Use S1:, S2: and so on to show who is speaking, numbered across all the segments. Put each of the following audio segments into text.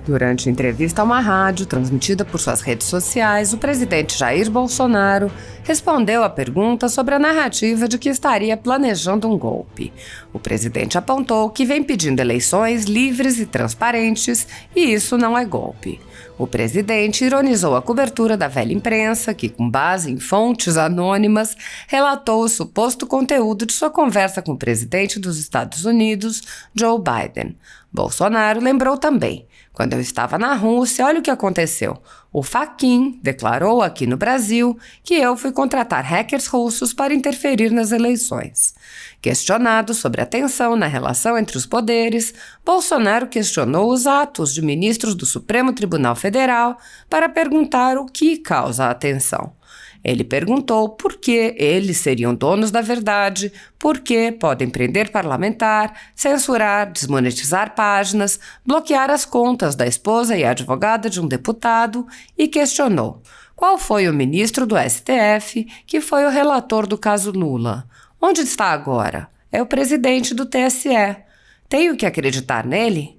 S1: Durante entrevista a uma rádio transmitida por suas redes sociais, o presidente Jair Bolsonaro respondeu à pergunta sobre a narrativa de que estaria planejando um golpe. O presidente apontou que vem pedindo eleições livres e transparentes e isso não é golpe. O presidente ironizou a cobertura da velha imprensa, que, com base em fontes anônimas, relatou o suposto conteúdo de sua conversa com o presidente dos Estados Unidos, Joe Biden. Bolsonaro lembrou também: quando eu estava na Rússia, olha o que aconteceu. O Fachin declarou aqui no Brasil que eu fui contratar hackers russos para interferir nas eleições. Questionado sobre a tensão na relação entre os poderes, Bolsonaro questionou os atos de ministros do Supremo Tribunal Federal para perguntar o que causa a tensão. Ele perguntou por que eles seriam donos da verdade, por que podem prender parlamentar, censurar, desmonetizar páginas, bloquear as contas da esposa e advogada de um deputado e questionou: qual foi o ministro do STF que foi o relator do caso Lula? Onde está agora? É o presidente do TSE. Tenho que acreditar nele?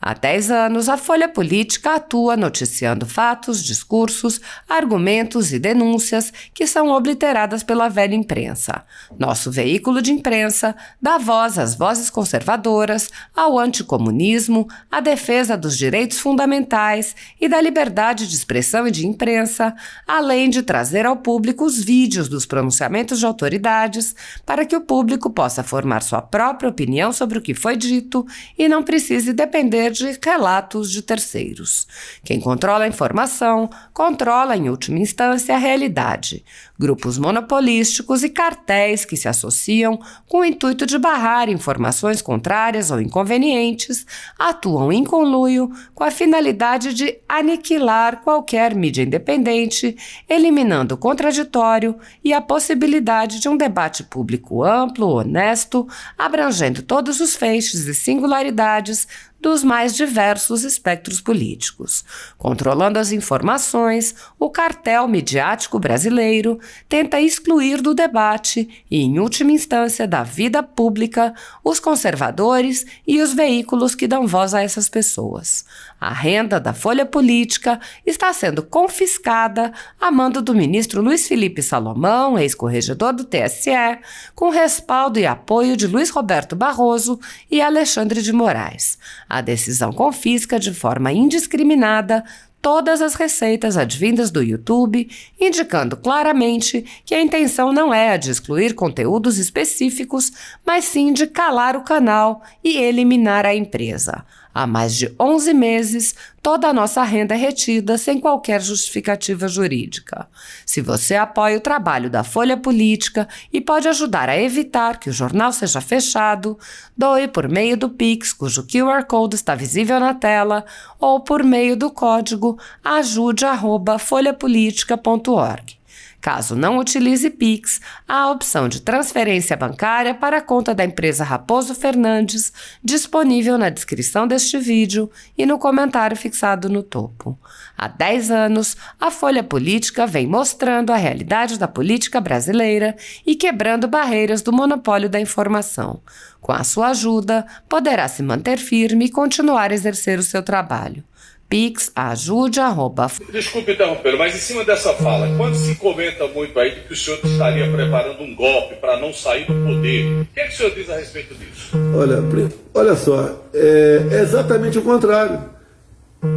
S1: Há 10 anos, a Folha Política atua noticiando fatos, discursos, argumentos e denúncias que são obliteradas pela velha imprensa. Nosso veículo de imprensa dá voz às vozes conservadoras, ao anticomunismo, à defesa dos direitos fundamentais e da liberdade de expressão e de imprensa, além de trazer ao público os vídeos dos pronunciamentos de autoridades para que o público possa formar sua própria opinião sobre o que foi dito e não precise depender de relatos de terceiros. Quem controla a informação, controla, em última instância, a realidade. Grupos monopolísticos e cartéis que se associam com o intuito de barrar informações contrárias ou inconvenientes atuam em conluio com a finalidade de aniquilar qualquer mídia independente, eliminando o contraditório e a possibilidade de um debate público amplo, honesto, abrangendo todos os feixes e singularidades dos mais diversos espectros políticos. Controlando as informações, o cartel midiático brasileiro tenta excluir do debate e, em última instância, da vida pública, os conservadores e os veículos que dão voz a essas pessoas. A renda da Folha Política está sendo confiscada a mando do ministro Luiz Felipe Salomão, ex-corregedor do TSE, com respaldo e apoio de Luiz Roberto Barroso e Alexandre de Moraes. A decisão confisca de forma indiscriminada todas as receitas advindas do YouTube, indicando claramente que a intenção não é a de excluir conteúdos específicos, mas sim de calar o canal e eliminar a empresa. Há mais de 11 meses, toda a nossa renda é retida sem qualquer justificativa jurídica. Se você apoia o trabalho da Folha Política e pode ajudar a evitar que o jornal seja fechado, doe por meio do Pix, cujo QR Code está visível na tela, ou por meio do código ajude@folhapolitica.org. Caso não utilize Pix, há a opção de transferência bancária para a conta da empresa Raposo Fernandes, disponível na descrição deste vídeo e no comentário fixado no topo. Há 10 anos, a Folha Política vem mostrando a realidade da política brasileira e quebrando barreiras do monopólio da informação. Com a sua ajuda, poderá se manter firme e continuar a exercer o seu trabalho. Pix, ajude,
S2: Desculpe interromper, mas em cima dessa fala, quando se comenta muito aí de que o senhor estaria preparando um golpe para não sair do poder, o que é que o senhor diz a respeito disso?
S3: Olha só, é exatamente o contrário.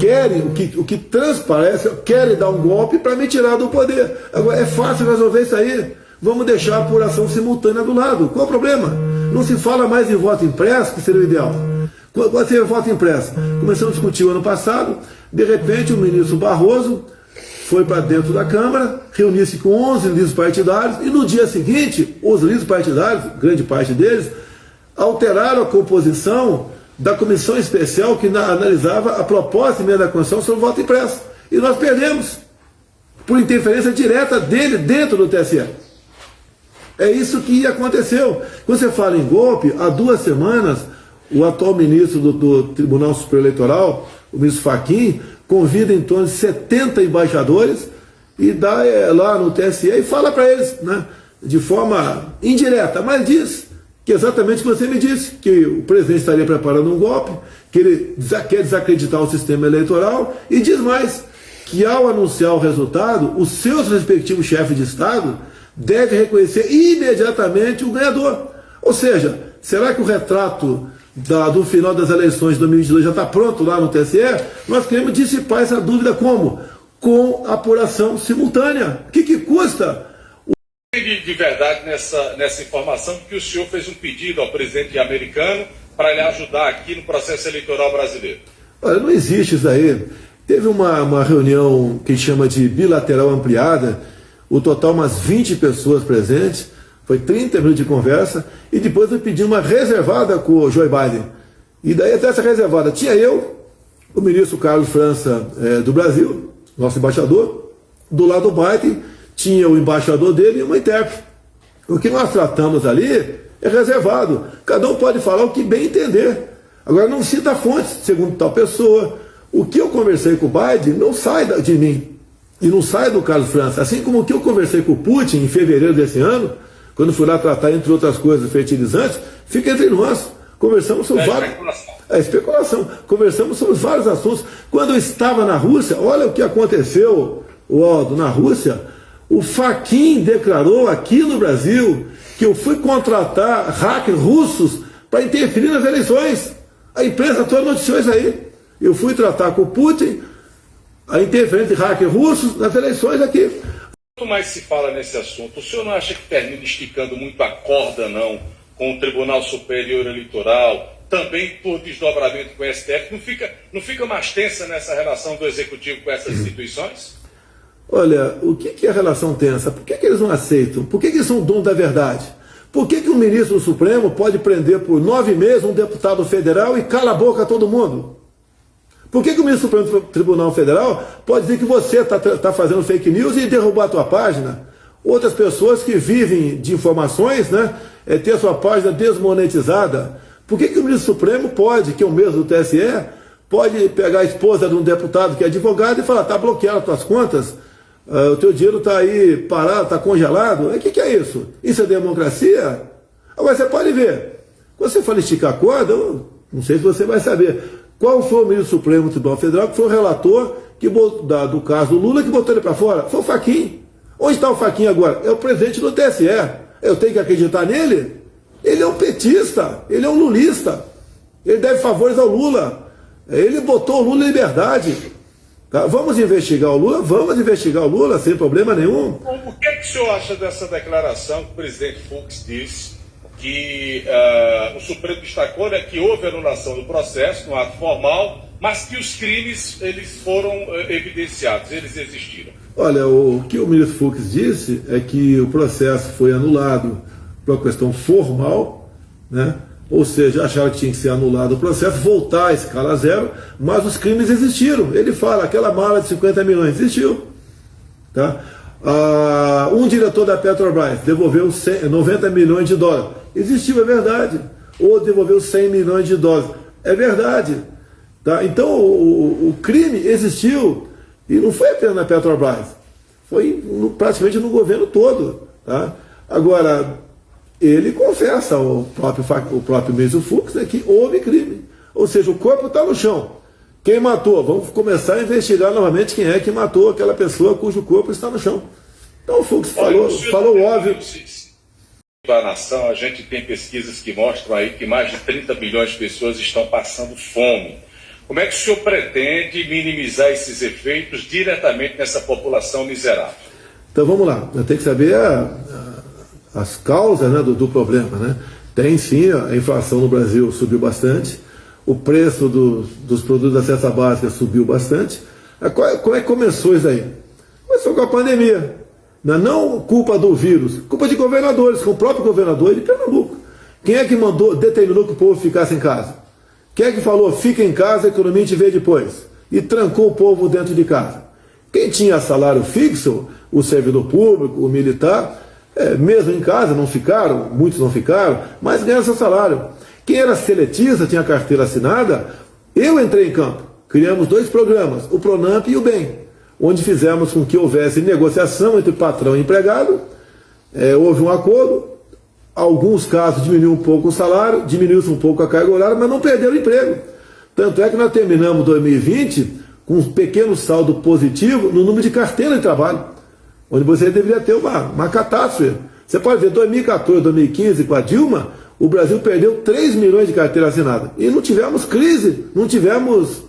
S3: Querem, o que transparece, querem dar um golpe para me tirar do poder. Agora, é fácil resolver isso aí. Vamos deixar a apuração simultânea do lado. Qual o problema? Não se fala mais em voto impresso, que seria o ideal. Quando seria voto impresso? Começamos a discutir o ano passado, de repente o ministro Barroso foi para dentro da Câmara, reuniu-se com 11 líderes partidários, e no dia seguinte, os líderes partidários, grande parte deles, alteraram a composição da comissão especial que analisava a proposta de emenda da Constituição sobre o voto impresso. E nós perdemos, por interferência direta dele dentro do TSE. É isso que aconteceu. Quando você fala em golpe, há 2 semanas, o atual ministro do Tribunal Superior Eleitoral, o ministro Fachin, convida em torno de 70 embaixadores e dá lá no TSE e fala para eles, né, de forma indireta, mas diz que é exatamente o que você me disse, que o presidente estaria preparando um golpe, que ele quer desacreditar o sistema eleitoral, e diz mais, que ao anunciar o resultado, os seus respectivos chefes de Estado devem reconhecer imediatamente o ganhador. Ou seja, será que o retrato do final das eleições de 2022 já está pronto lá no TSE? Nós queremos dissipar essa dúvida como? Com apuração simultânea. O que custa?
S2: De verdade nessa informação, que o senhor fez um pedido ao presidente americano para lhe ajudar aqui no processo eleitoral brasileiro.
S3: Olha, não existe isso aí. Teve uma reunião que a gente chama de bilateral ampliada, o total umas 20 pessoas presentes, foi 30 minutos de conversa, e depois eu pedi uma reservada com o Joe Biden. E daí até essa reservada tinha eu, o ministro Carlos França do Brasil, nosso embaixador, do lado do Biden tinha o embaixador dele e uma intérprete. O que nós tratamos ali é reservado. Cada um pode falar o que bem entender. Agora não cita fontes, segundo tal pessoa. O que eu conversei com o Biden não sai de mim. E não sai do Carlos França. Assim como o que eu conversei com o Putin em fevereiro desse ano, quando fui lá tratar, entre outras coisas, fertilizantes, fica entre nós. Conversamos sobre vários... especulação. Conversamos sobre vários assuntos. Quando eu estava na Rússia, olha o que aconteceu, Waldo, na Rússia. O Fachin declarou aqui no Brasil que eu fui contratar hackers russos para interferir nas eleições. A imprensa toda noticiou isso aí. Eu fui tratar com o Putin, a interferência de hackers russos nas eleições aqui.
S2: Quanto mais se fala nesse assunto, o senhor não acha que termina esticando muito a corda, não, com o Tribunal Superior Eleitoral, também por desdobramento com o STF? Não fica mais tensa nessa relação do Executivo com essas instituições?
S3: Olha, o que é a relação tensa? Por que eles não aceitam? Por que eles são dono da verdade? Por que um ministro do Supremo pode prender por 9 meses um deputado federal e cala a boca a todo mundo? Por que o ministro do Supremo Tribunal Federal pode dizer que você está fazendo fake news e derrubar a tua página? Outras pessoas que vivem de informações, né, ter a sua página desmonetizada. Por que o ministro Supremo pode, que é o mesmo do TSE, pode pegar a esposa de um deputado que é advogado e falar, está bloqueado as tuas contas, o teu dinheiro está aí parado, está congelado? O que é isso? Isso é democracia? Agora você pode ver, quando você fala esticar a corda, não sei se você vai saber, qual foi o ministro Supremo do Tribunal Federal que foi o relator do caso do Lula que botou ele para fora? Foi o Fachin. Onde está o Fachin agora? É o presidente do TSE. Eu tenho que acreditar nele? Ele é um petista, ele é um lulista, ele deve favores ao Lula. Ele botou o Lula em liberdade. Tá? Vamos investigar o Lula? Vamos investigar o Lula sem problema nenhum.
S2: O que o senhor acha dessa declaração que o presidente Fux disse que o Supremo destacou, né, que houve anulação do processo, no ato formal, mas que os crimes eles foram evidenciados, eles existiram?
S3: Olha, o que o ministro Fux disse é que o processo foi anulado por uma questão formal, né? Ou seja, acharam que tinha que ser anulado o processo, voltar à escala zero, mas os crimes existiram. Ele fala, aquela mala de 50 milhões existiu. Tá? Um diretor da Petrobras devolveu 90 milhões de dólares. Existiu, é verdade. Ou devolveu 100 milhões de dólares. É verdade. Tá? Então, o crime existiu. E não foi apenas na Petrobras. Foi praticamente no governo todo. Tá? Agora, ele confessa, o próprio ministro Fux, né, que houve crime. Ou seja, o corpo está no chão. Quem matou? Vamos começar a investigar novamente quem é que matou aquela pessoa cujo corpo está no chão. Então o Fux falou óbvio.
S2: Da nação, a gente tem pesquisas que mostram aí que mais de 30 bilhões de pessoas estão passando fome. Como é que o senhor pretende minimizar esses efeitos diretamente nessa população miserável?
S3: Então vamos lá, eu tenho que saber as causas, né, do problema. Né? Tem sim, a inflação no Brasil subiu bastante, o preço dos produtos da cesta básica subiu bastante. Como é que começou isso aí? Começou com a pandemia. Não culpa do vírus, culpa de governadores, com o próprio governador de Pernambuco. Quem é que determinou que o povo ficasse em casa? Quem é que falou, fica em casa, a economia te vê depois? E trancou o povo dentro de casa. Quem tinha salário fixo, o servidor público, o militar, mesmo em casa não ficaram, muitos não ficaram, mas ganharam seu salário. Quem era seletista, tinha carteira assinada, eu entrei em campo. Criamos 2 programas, o Pronamp e o BEM, onde fizemos com que houvesse negociação entre patrão e empregado, houve um acordo, alguns casos diminuiu um pouco o salário, diminuiu-se um pouco a carga horária, mas não perderam o emprego. Tanto é que nós terminamos 2020 com um pequeno saldo positivo no número de carteira de trabalho, onde você deveria ter uma catástrofe. Você pode ver, 2014, 2015, com a Dilma, o Brasil perdeu 3 milhões de carteiras assinadas. E não tivemos crise, não tivemos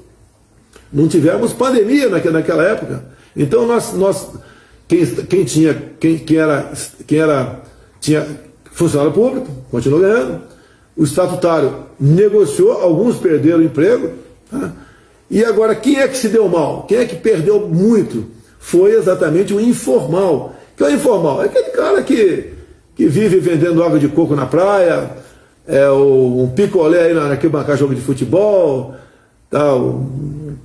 S3: pandemia naquela época. Então, tinha funcionário público, continuou ganhando. O estatutário negociou, alguns perderam o emprego. Tá? E agora, quem é que se deu mal? Quem é que perdeu muito? Foi exatamente o informal. O que é o informal? É aquele cara que vive vendendo água de coco na praia, um picolé aí naquele bancar jogo de futebol, tal,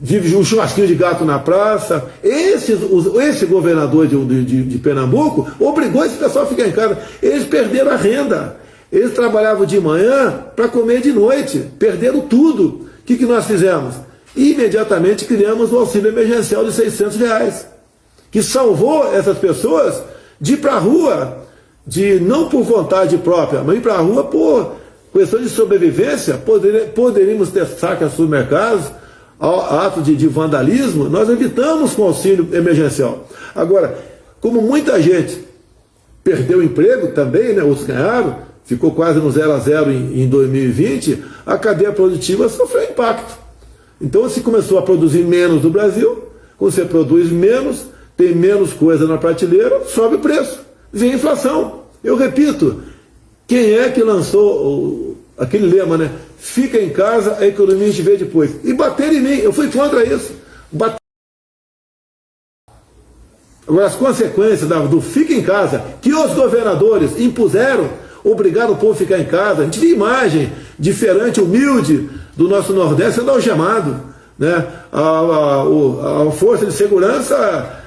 S3: vive um churrasquinho de gato na praça. Esse governador de Pernambuco obrigou esse pessoal a ficar em casa. Eles perderam a renda. Eles trabalhavam de manhã para comer de noite. Perderam tudo. O que nós fizemos? Imediatamente criamos o auxílio emergencial de R$600, que salvou essas pessoas de ir para a rua, não por vontade própria, mas ir para a rua por questão de sobrevivência. Poderíamos ter saques a supermercados, atos de vandalismo, nós evitamos com o auxílio emergencial. Agora, como muita gente perdeu o emprego também, né, outros ganharam, ficou quase no 0 a 0 em 2020, a cadeia produtiva sofreu impacto. Então se começou a produzir menos no Brasil, quando você produz menos, tem menos coisa na prateleira, sobe o preço, vem a inflação. Eu repito, quem é que lançou aquele lema, né? Fica em casa, a economia a gente vê depois. E bater em mim, eu fui contra isso. Agora, as consequências do fica em casa, que os governadores impuseram, obrigaram o povo a ficar em casa. A gente vê imagem de feirante humilde do nosso Nordeste sendo algemado, né? A força de segurança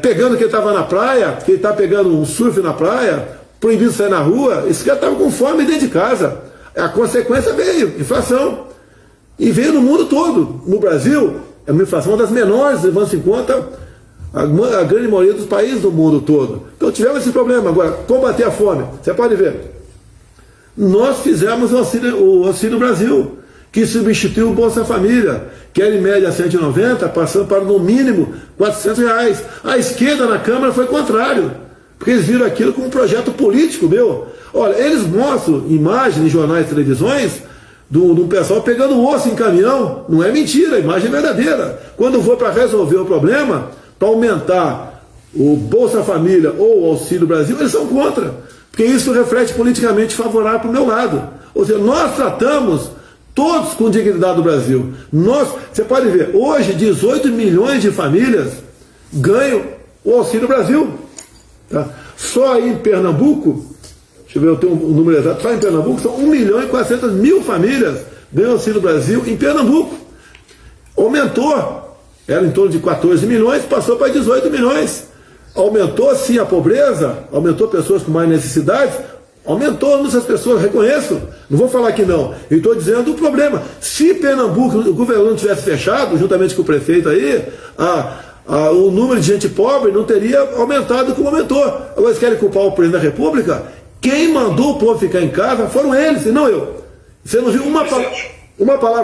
S3: pegando quem estava na praia, quem está pegando um surf na praia, proibido sair na rua. Esse cara estava com fome dentro de casa. A consequência veio, inflação. E veio no mundo todo. No Brasil, é uma inflação das menores, levando-se em conta a grande maioria dos países do mundo todo. Então tivemos esse problema. Agora, combater a fome. Você pode ver. Nós fizemos o Auxílio Brasil, que substituiu o Bolsa Família, que era em média 190, passando para no mínimo R$400. A esquerda na Câmara foi contrário, porque eles viram aquilo como um projeto político meu. Olha, eles mostram imagens em jornais e televisões de um pessoal pegando osso em caminhão. Não é mentira, a imagem é verdadeira. Quando for para resolver o problema, para aumentar o Bolsa Família ou o Auxílio Brasil, eles são contra, porque isso reflete politicamente favorável para o meu lado. Ou seja, nós tratamos todos com dignidade do Brasil. Você pode ver, hoje 18 milhões de famílias ganham o Auxílio Brasil. Tá? Só aí em Pernambuco, deixa eu ver, eu tenho um número exato, só em Pernambuco são 1.400.000 famílias ganham o Auxílio Brasil em Pernambuco. Aumentou, era em torno de 14 milhões, passou para 18 milhões. Aumentou sim a pobreza, aumentou pessoas com mais necessidades, aumentou o número dessas pessoas, reconheço, não vou falar que não. Eu estou dizendo o problema. Se Pernambuco, o governo não tivesse fechado, juntamente com o prefeito aí, o número de gente pobre não teria aumentado como aumentou. Agora eles querem culpar o presidente da República? Quem mandou o povo ficar em casa foram eles, e não eu. Você não viu uma palavra